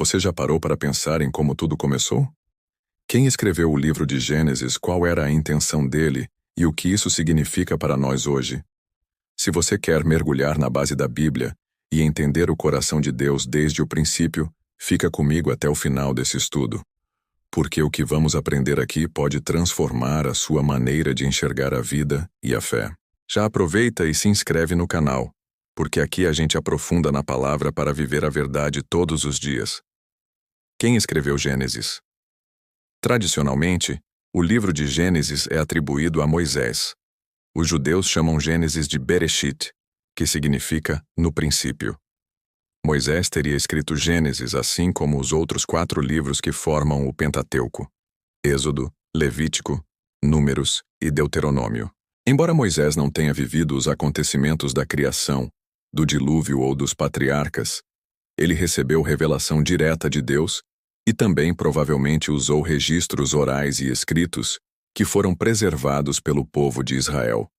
Você já parou para pensar em como tudo começou? Quem escreveu o livro de Gênesis, qual era a intenção dele e o que isso significa para nós hoje? Se você quer mergulhar na base da Bíblia e entender o coração de Deus desde o princípio, fica comigo até o final desse estudo. Porque o que vamos aprender aqui pode transformar a sua maneira de enxergar a vida e a fé. Já aproveita e se inscreve no canal, porque aqui a gente aprofunda na palavra para viver a verdade todos os dias. Quem escreveu Gênesis? Tradicionalmente, o livro de Gênesis é atribuído a Moisés. Os judeus chamam Gênesis de Bereshit, que significa no princípio. Moisés teria escrito Gênesis assim como os outros 4 livros que formam o Pentateuco: Êxodo, Levítico, Números e Deuteronômio. Embora Moisés não tenha vivido os acontecimentos da criação, do dilúvio ou dos patriarcas, ele recebeu revelação direta de Deus e também provavelmente usou registros orais e escritos que foram preservados pelo povo de Israel.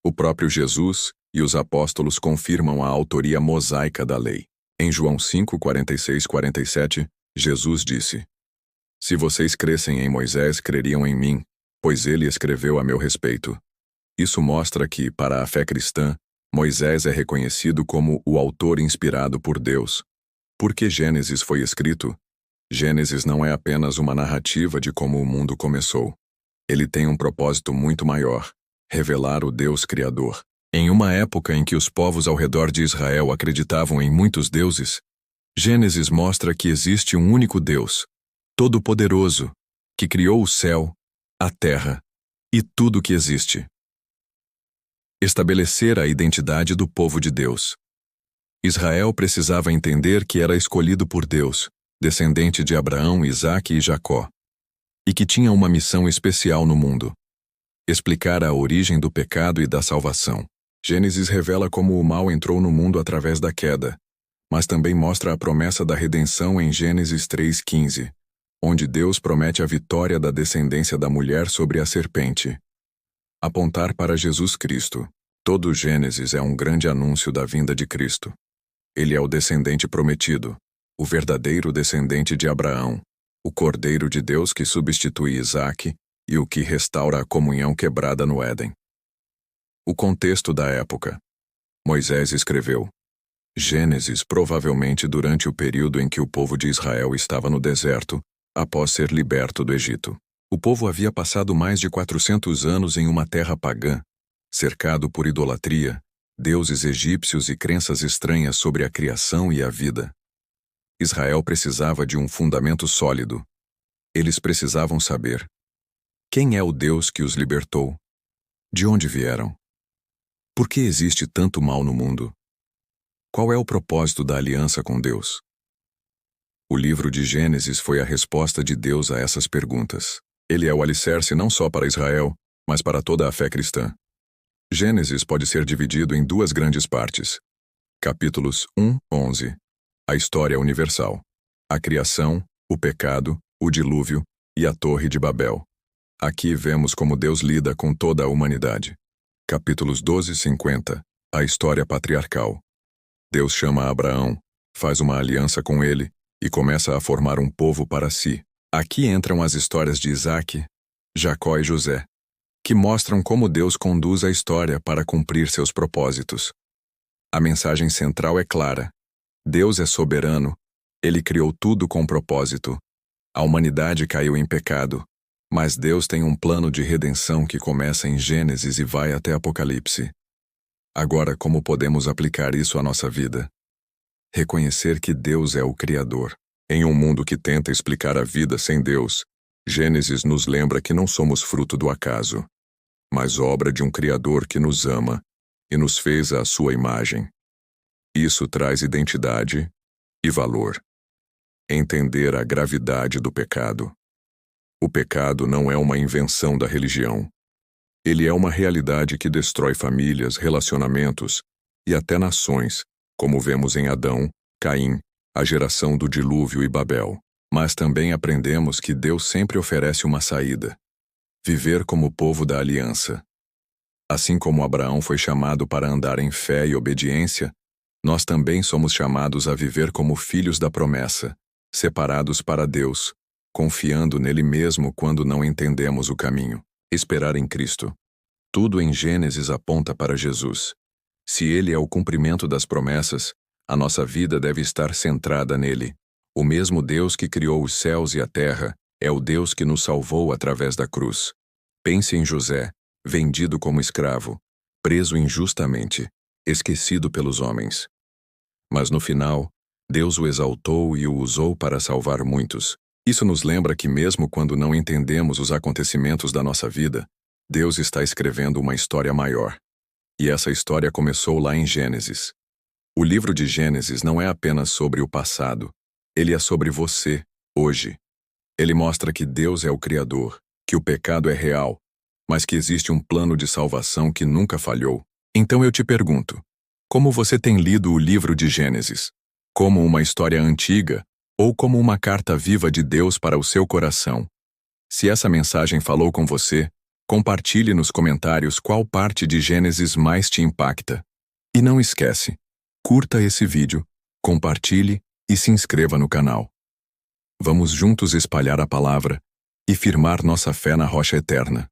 O próprio Jesus e os apóstolos confirmam a autoria mosaica da lei. Em João 5, 46-47, Jesus disse: Se vocês crescem em Moisés, creriam em mim, pois ele escreveu a meu respeito. Isso mostra que, para a fé cristã, Moisés é reconhecido como o autor inspirado por Deus. Por que Gênesis foi escrito? Gênesis não é apenas uma narrativa de como o mundo começou. Ele tem um propósito muito maior: revelar o Deus Criador. Em uma época em que os povos ao redor de Israel acreditavam em muitos deuses, Gênesis mostra que existe um único Deus, todo-poderoso, que criou o céu, a terra e tudo o que existe. Estabelecer a identidade do povo de Deus. Israel precisava entender que era escolhido por Deus, descendente de Abraão, Isaque e Jacó, e que tinha uma missão especial no mundo: explicar a origem do pecado e da salvação. Gênesis revela como o mal entrou no mundo através da queda, mas também mostra a promessa da redenção em Gênesis 3:15, onde Deus promete a vitória da descendência da mulher sobre a serpente. Apontar para Jesus Cristo. Todo Gênesis é um grande anúncio da vinda de Cristo. Ele é o descendente prometido, o verdadeiro descendente de Abraão, o Cordeiro de Deus que substitui Isaque e o que restaura a comunhão quebrada no Éden. O contexto da época. Moisés escreveu Gênesis provavelmente durante o período em que o povo de Israel estava no deserto, após ser liberto do Egito. O povo havia passado mais de 400 anos em uma terra pagã, cercado por idolatria, deuses egípcios e crenças estranhas sobre a criação e a vida. Israel precisava de um fundamento sólido. Eles precisavam saber: quem é o Deus que os libertou? De onde vieram? Por que existe tanto mal no mundo? Qual é o propósito da aliança com Deus? O livro de Gênesis foi a resposta de Deus a essas perguntas. Ele é o alicerce não só para Israel, mas para toda a fé cristã. Gênesis pode ser dividido em 2 grandes partes. Capítulos 1-11. A história universal. A criação, o pecado, o dilúvio e a Torre de Babel. Aqui vemos como Deus lida com toda a humanidade. Capítulos 12-50. A história patriarcal. Deus chama Abraão, faz uma aliança com ele e começa a formar um povo para si. Aqui entram as histórias de Isaque, Jacó e José, que mostram como Deus conduz a história para cumprir seus propósitos. A mensagem central é clara: Deus é soberano, ele criou tudo com propósito. A humanidade caiu em pecado, mas Deus tem um plano de redenção que começa em Gênesis e vai até Apocalipse. Agora, como podemos aplicar isso à nossa vida? Reconhecer que Deus é o Criador. Em um mundo que tenta explicar a vida sem Deus, Gênesis nos lembra que não somos fruto do acaso, mas obra de um Criador que nos ama e nos fez à sua imagem. Isso traz identidade e valor. Entender a gravidade do pecado. O pecado não é uma invenção da religião. Ele é uma realidade que destrói famílias, relacionamentos e até nações, como vemos em Adão, Caim, a geração do dilúvio e Babel. Mas também aprendemos que Deus sempre oferece uma saída: viver como povo da aliança. Assim como Abraão foi chamado para andar em fé e obediência, nós também somos chamados a viver como filhos da promessa, separados para Deus, confiando nele mesmo quando não entendemos o caminho. Esperar em Cristo. Tudo em Gênesis aponta para Jesus. Se ele é o cumprimento das promessas, a nossa vida deve estar centrada nele. O mesmo Deus que criou os céus e a terra é o Deus que nos salvou através da cruz. Pense em José, vendido como escravo, preso injustamente, esquecido pelos homens. Mas no final, Deus o exaltou e o usou para salvar muitos. Isso nos lembra que mesmo quando não entendemos os acontecimentos da nossa vida, Deus está escrevendo uma história maior. E essa história começou lá em Gênesis. O livro de Gênesis não é apenas sobre o passado, ele é sobre você, hoje. Ele mostra que Deus é o Criador, que o pecado é real, mas que existe um plano de salvação que nunca falhou. Então eu te pergunto, como você tem lido o livro de Gênesis? Como uma história antiga ou como uma carta viva de Deus para o seu coração? Se essa mensagem falou com você, compartilhe nos comentários qual parte de Gênesis mais te impacta. E não esquece, curta esse vídeo, compartilhe e se inscreva no canal. Vamos juntos espalhar a palavra e firmar nossa fé na rocha eterna.